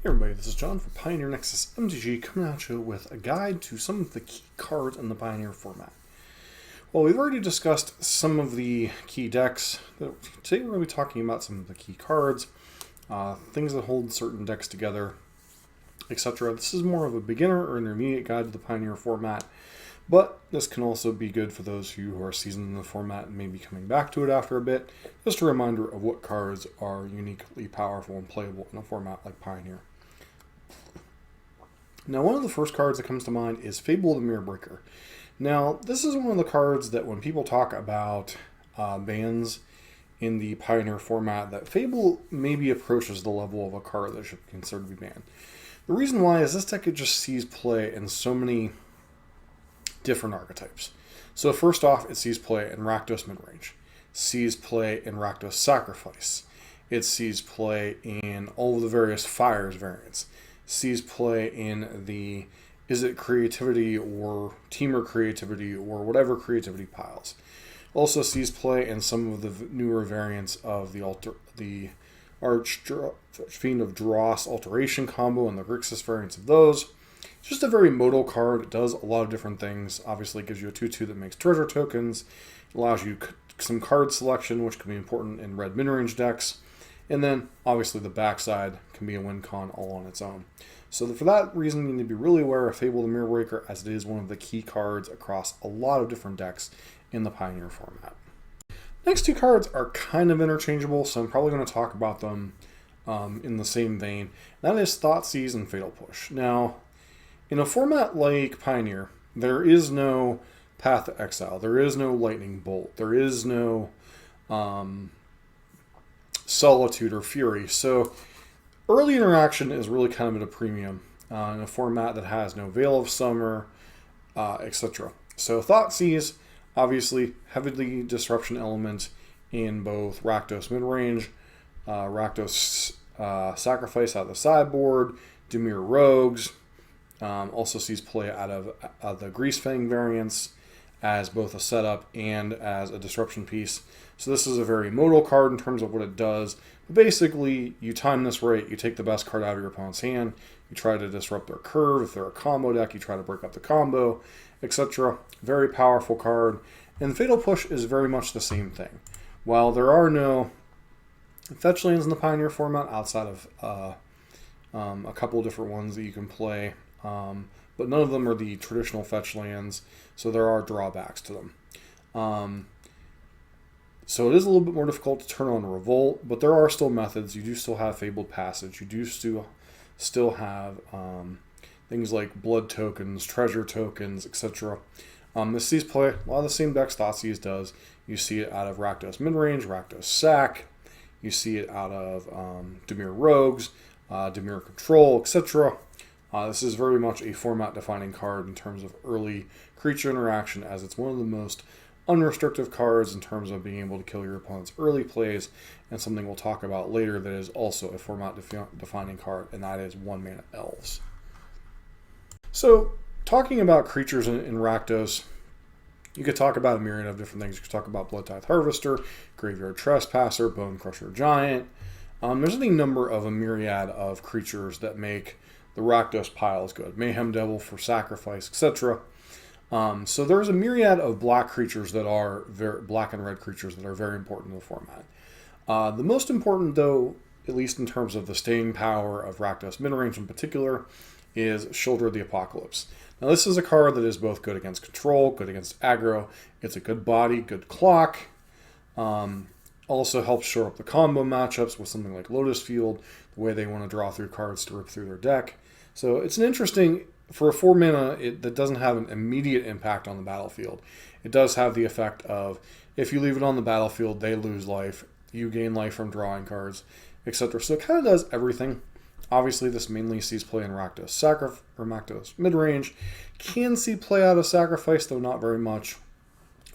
Hey everybody, this is John from Pioneer Nexus MTG coming at you with a guide to some of the key cards in the Pioneer format. Well, we've already discussed some of the key decks. Today we're going to be talking about some of the key cards, things that hold certain decks together, etc. This is more of a beginner or intermediate guide to the Pioneer format, but this can also be good for those of you who are seasoned in the format and may be coming back to it after a bit. Just a reminder of what cards are uniquely powerful and playable in a format like Pioneer. Now, one of the first cards that comes to mind is Fable the Mirror Breaker. Now, this is one of the cards that when people talk about bans in the Pioneer format, that Fable maybe approaches the level of a card that should be considered to be banned. The reason why is this deck, it just sees play in so many different archetypes. So first off, it sees play in Rakdos Midrange, sees play in Rakdos Sacrifice, it sees play in all of the various Fires variants, sees play in the is it creativity or teamer creativity or whatever creativity piles. Also sees play in some of the newer variants of the Archfiend of Dross alteration combo and the Grixis variants of those. It's just a very modal card. It does a lot of different things. Obviously, it gives you a 2/2 that makes treasure tokens. It allows you some card selection, which can be important in red mid-range decks. And then, obviously, the backside can be a win con all on its own. So for that reason, you need to be really aware of Fable the Mirror Breaker, as it is one of the key cards across a lot of different decks in the Pioneer format. Next two cards are kind of interchangeable, so I'm probably going to talk about them in the same vein. That is Thoughtseize and Fatal Push. Now, in a format like Pioneer, there is no Path to Exile. There is no Lightning Bolt. There is no Solitude or Fury. So early interaction is really kind of at a premium in a format that has no Veil of Summer, etc. So Thoughtseize, obviously, heavily disruption element in both Rakdos Midrange, Rakdos Sacrifice out of the sideboard, Dimir Rogues, also sees play out of the Greasefang variants as both a setup and as a disruption piece. So this is a very modal card in terms of what it does. But basically, you time this right, you take the best card out of your opponent's hand, you try to disrupt their curve. If they're a combo deck, you try to break up the combo, etc. Very powerful card. And Fatal Push is very much the same thing. While there are no fetch lands in the Pioneer format outside of a couple of different ones that you can play, but none of them are the traditional fetch lands, so there are drawbacks to them. So it is a little bit more difficult to turn on Revolt, but there are still methods. You do still have Fabled Passage. You do still have things like Blood tokens, Treasure tokens, etc. This sees play a lot of the same decks Thoughtseize does. You see it out of Rakdos Midrange, Rakdos Sac. You see it out of Dimir Rogues, Dimir Control, etc. This is very much a format-defining card in terms of early creature interaction, as it's one of the most unrestrictive cards in terms of being able to kill your opponent's early plays, and something we'll talk about later that is also a format-defining card, and that is 1-mana Elves. So, talking about creatures in Rakdos, you could talk about a myriad of different things. You could talk about Bloodtithe Harvester, Graveyard Trespasser, Bone Crusher Giant. There's any number of a myriad of creatures that make the Rakdos piles good. Mayhem Devil for Sacrifice, etc. So there's a myriad of black creatures that are black and red creatures that are very important in the format. The most important, though, at least in terms of the staying power of Rakdos Midrange in particular, is Shoulder of the Apocalypse. Now, this is a card that is both good against control, good against aggro. It's a good body, good clock. Also helps shore up the combo matchups with something like Lotus Fuel, the way they want to draw through cards to rip through their deck. So it's an interesting, for a 4-mana, that doesn't have an immediate impact on the battlefield. It does have the effect of, if you leave it on the battlefield, they lose life, you gain life from drawing cards, etc. So it kind of does everything. Obviously, this mainly sees play in Rakdos Midrange. Can see play out of Sacrifice, though not very much.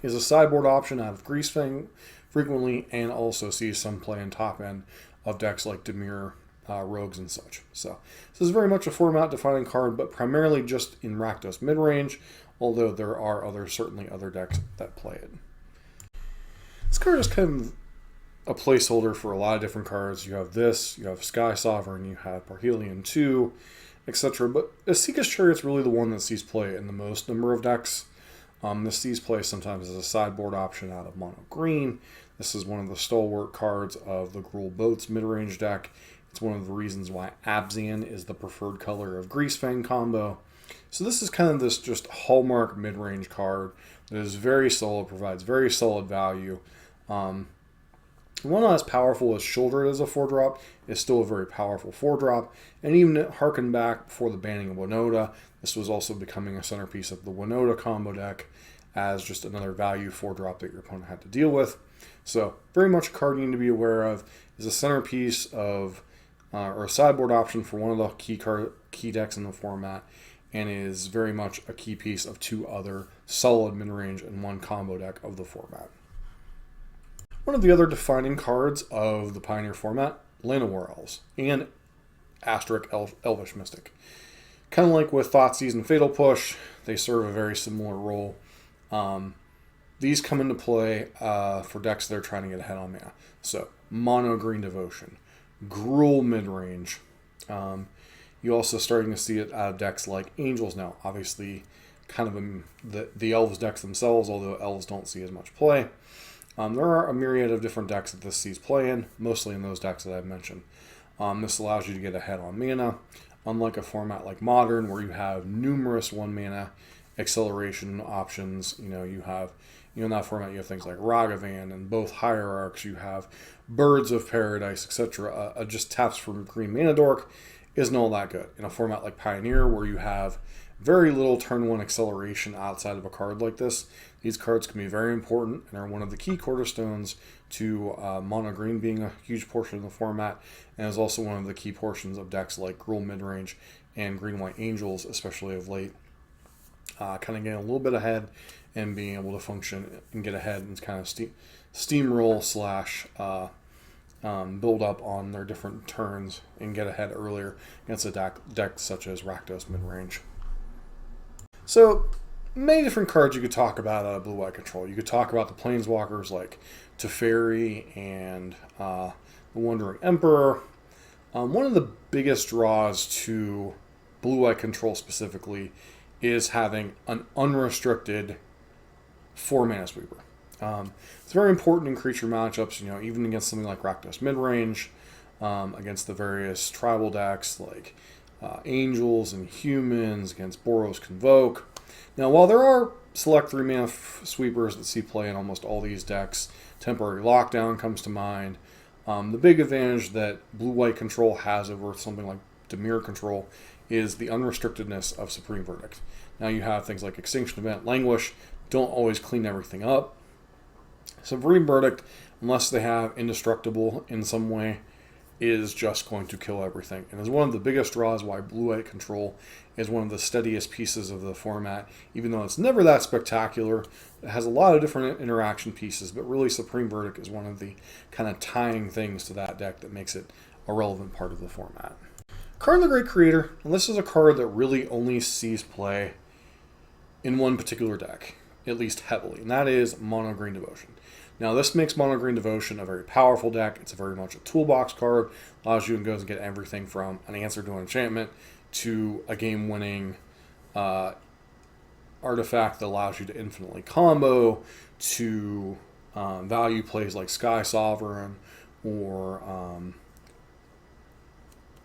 Is a sideboard option out of Greasefang frequently, and also sees some play in top end of decks like Dimir Rogues and such. So this is very much a format-defining card, but primarily just in Rakdos Midrange, although there are certainly other decks that play it. This card is kind of a placeholder for a lot of different cards. You have this, you have Sky Sovereign, you have Parhelion 2, etc. But Asika's Chariot's really the one that sees play in the most number of decks. This sees play sometimes as a sideboard option out of mono green. This is one of the stalwart cards of the Gruul Boats mid-range deck. It's one of the reasons why Abzan is the preferred color of Greasefang combo. So this is kind of this just hallmark mid-range card that is very solid, provides very solid value. One not as powerful as Shoulder as a 4-drop is still a very powerful 4-drop. And even harken back before the banning of Winota, this was also becoming a centerpiece of the Winota combo deck as just another value 4-drop that your opponent had to deal with. So very much a card you need to be aware of. Is a centerpiece of, or a sideboard option for one of the key decks in the format, and is very much a key piece of 2 other solid mid-range and 1 combo deck of the format. One of the other defining cards of the Pioneer format, Lena whirls and Asterisk Elvish Mystic. Kind of like with Thoughtseize and Fatal Push, they serve a very similar role. These come into play for decks that are trying to get ahead on mana. So, Mono Green Devotion, Gruul midrange. You're also starting to see it out of decks like Angels now. Obviously, kind of the Elves decks themselves, although Elves don't see as much play. There are a myriad of different decks that this sees play in, mostly in those decks that I've mentioned. This allows you to get ahead on mana, unlike a format like Modern, where you have numerous 1-mana acceleration options. You have, in that format, you have things like Ragavan and both Hierarchs. You have Birds of Paradise, etc. Just taps from green mana dork isn't all that good. In a format like Pioneer, where you have very little turn 1 acceleration outside of a card like this, these cards can be very important and are one of the key cornerstones to mono green being a huge portion of the format, and is also one of the key portions of decks like Gruul midrange and Green-White Angels, especially of late. Kind of getting a little bit ahead and being able to function and get ahead and kind of steamroll / build up on their different turns and get ahead earlier against a deck such as Rakdos midrange. So, many different cards you could talk about out of blue-white control. You could talk about the Planeswalkers like Teferi and the Wandering Emperor. One of the biggest draws to blue-white control specifically is having an unrestricted 4-mana sweeper. It's very important in creature matchups, even against something like Rakdos midrange, against the various tribal decks like Angels and Humans, against Boros Convoke. Now, while there are select 3-mana sweepers that see play in almost all these decks, Temporary Lockdown comes to mind. The big advantage that blue-white control has over something like Dimir control is the unrestrictedness of Supreme Verdict. Now you have things like Extinction Event, Languish, don't always clean everything up. Supreme Verdict, unless they have Indestructible in some way, is just going to kill everything. And is one of the biggest draws why blue-white control is one of the steadiest pieces of the format, even though it's never that spectacular. It has a lot of different interaction pieces, but really Supreme Verdict is one of the kind of tying things to that deck that makes it a relevant part of the format. Karn the Great Creator, and this is a card that really only sees play in one particular deck, at least heavily, and that is Mono Green Devotion. Now, this makes Mono Green Devotion a very powerful deck. It's very much a toolbox card. Allows you to go and get everything from an answer to an enchantment to a game-winning artifact that allows you to infinitely combo, to value plays like Sky Sovereign or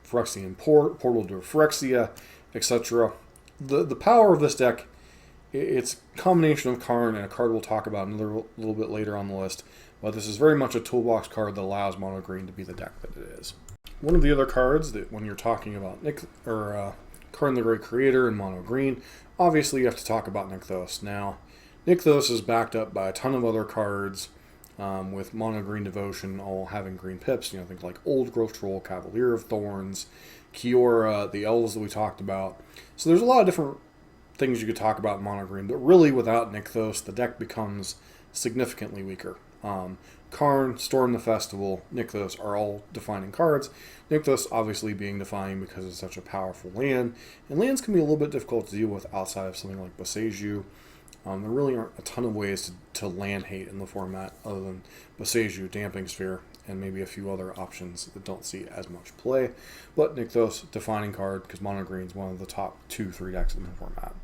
Phyrexian Portal to Phyrexia, etc. The power of this deck, it's a combination of Karn and a card we'll talk about a little bit later on the list, but this is very much a toolbox card that allows mono green to be the deck that it is. One of the other cards that when you're talking about Karn the Great Creator and mono green, obviously you have to talk about Nykthos. Now, Nykthos is backed up by a ton of other cards with mono green devotion all having green pips, things like Old Growth Troll, Cavalier of Thorns, Kiora, the Elves that we talked about. So there's a lot of different things you could talk about in mono green, but really without Nykthos, the deck becomes significantly weaker. Karn, Storm the Festival, Nykthos are all defining cards. Nykthos obviously being defining because it's such a powerful land, and lands can be a little bit difficult to deal with outside of something like Boseiju. There really aren't a ton of ways to land hate in the format other than Boseiju, Damping Sphere, and maybe a few other options that don't see as much play. But Nykthos, defining card, because mono green is one of the top 2-3 decks in the format.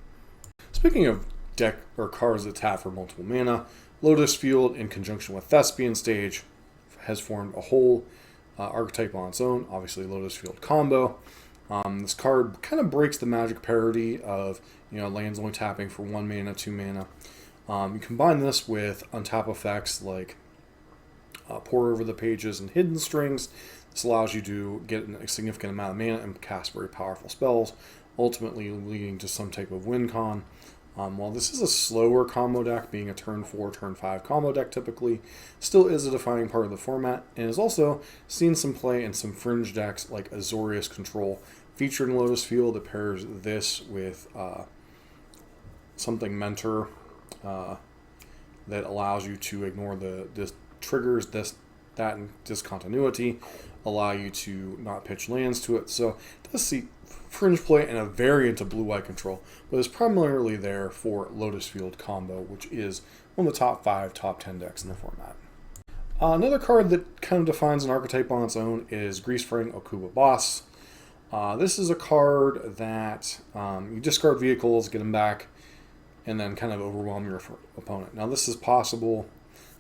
Speaking of deck or cards that tap for multiple mana, Lotus Fuel in conjunction with Thespian Stage has formed a whole archetype on its own. Obviously, Lotus Fuel combo. This card kind of breaks the magic parity of lands only tapping for 1 mana, 2 mana. You combine this with untap effects like Pour Over the Pages and Hidden Strings. This allows you to get a significant amount of mana and cast very powerful spells, ultimately leading to some type of win con. While this is a slower combo deck, being a turn 4, turn 5 combo deck typically, still is a defining part of the format, and has also seen some play in some fringe decks like Azorius Control, featured in Lotus Fuel, that pairs this with something Mentor that allows you to ignore the triggers, that and discontinuity, allow you to not pitch lands to it. So it does see fringe play and a variant of blue-white control, but it's primarily there for Lotus Field combo, which is one of the top 5, top 10 decks in the format. Another card that kind of defines an archetype on its own is Greasefang Okuba Boss. This is a card that you discard vehicles, get them back, and then kind of overwhelm your opponent. Now this is possible.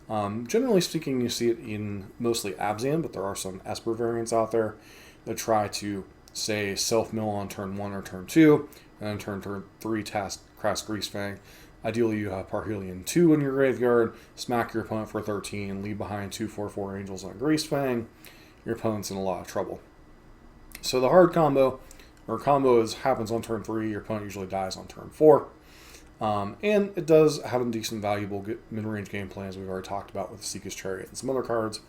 Generally speaking, you see it in mostly Abzan, but there are some Esper variants out there that try to, say, self-mill on turn 1 or turn 2, and then turn 3 cast Greasefang. Ideally, you have Parhelion 2 in your graveyard, smack your opponent for 13, leave behind 2 4/4 Angels on Greasefang. Your opponent's in a lot of trouble. So the hard combo, or combo happens on turn 3, your opponent usually dies on turn 4. And it does have a decent, valuable mid-range game plan, as we've already talked about with Seeker's Chariot and some other cards.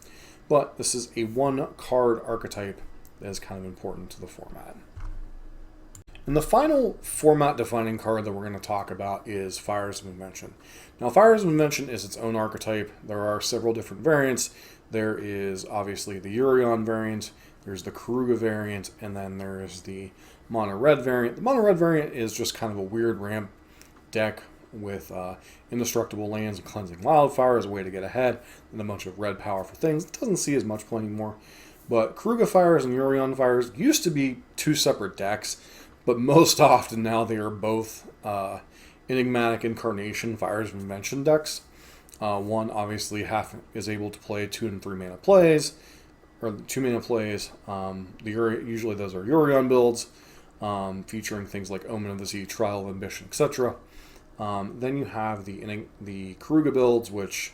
But this is a 1-card archetype that is kind of important to the format. And the final format-defining card that we're going to talk about is Fires of Invention. Now, Fires of Invention is its own archetype. There are several different variants. There is obviously the Urion variant, there's the Karuga variant, and then there is the Mono-Red variant. The Mono-Red variant is just kind of a weird ramp deck with indestructible lands and cleansing wildfire as a way to get ahead, and a bunch of red powerful things. It doesn't see as much play anymore. But Karuga Fires and Urion Fires used to be 2 separate decks, but most often now they are both Enigmatic Incarnation Fires of Invention decks. One obviously is able to play 2 and 3 mana plays, or 2 mana plays. Usually those are Urion builds, featuring things like Omen of the Sea, Trial of Ambition, etc. Then you have the Karuga builds, which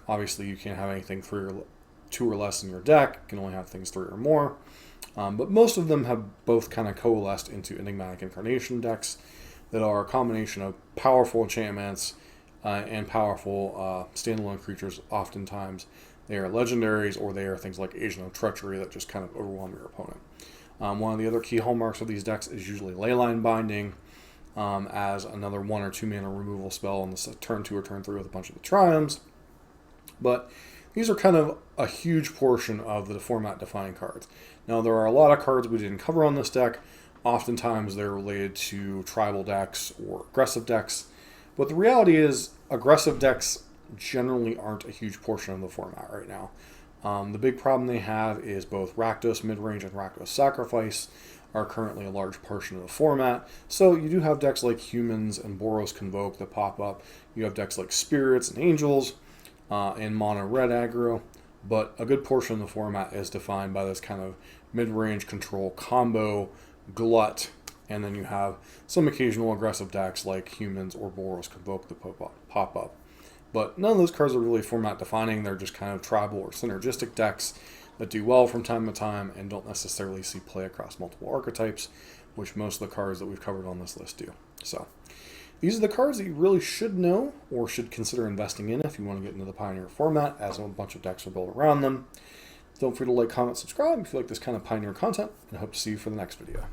obviously you can't have anything 2 or less in your deck. You can only have things 3 or more. But most of them have both kind of coalesced into Enigmatic Incarnation decks that are a combination of powerful enchantments and powerful standalone creatures. Oftentimes they are legendaries, or they are things like Agent of Treachery that just kind of overwhelm your opponent. One of the other key hallmarks of these decks is usually Leyline Binding, as another 1 or 2 mana removal spell on the turn 2 or turn 3 with a bunch of the triumphs. But these are kind of a huge portion of the format defining cards. Now, there are a lot of cards we didn't cover on this deck. Oftentimes they're related to tribal decks or aggressive decks. But the reality is, aggressive decks generally aren't a huge portion of the format right now. The big problem they have is both Rakdos Midrange and Rakdos Sacrifice are currently a large portion of the format. So you do have decks like Humans and Boros Convoke that pop up. You have decks like Spirits and Angels and Mono Red aggro. But a good portion of the format is defined by this kind of mid-range control combo glut. And then you have some occasional aggressive decks like Humans or Boros Convoke that pop up. But none of those cards are really format defining. They're just kind of tribal or synergistic decks that do well from time to time and don't necessarily see play across multiple archetypes, which most of the cards that we've covered on this list do. So these are the cards that you really should know or should consider investing in if you want to get into the Pioneer format, as a bunch of decks are built around them. Don't forget to like, comment, subscribe if you like this kind of Pioneer content, and I hope to see you for the next video.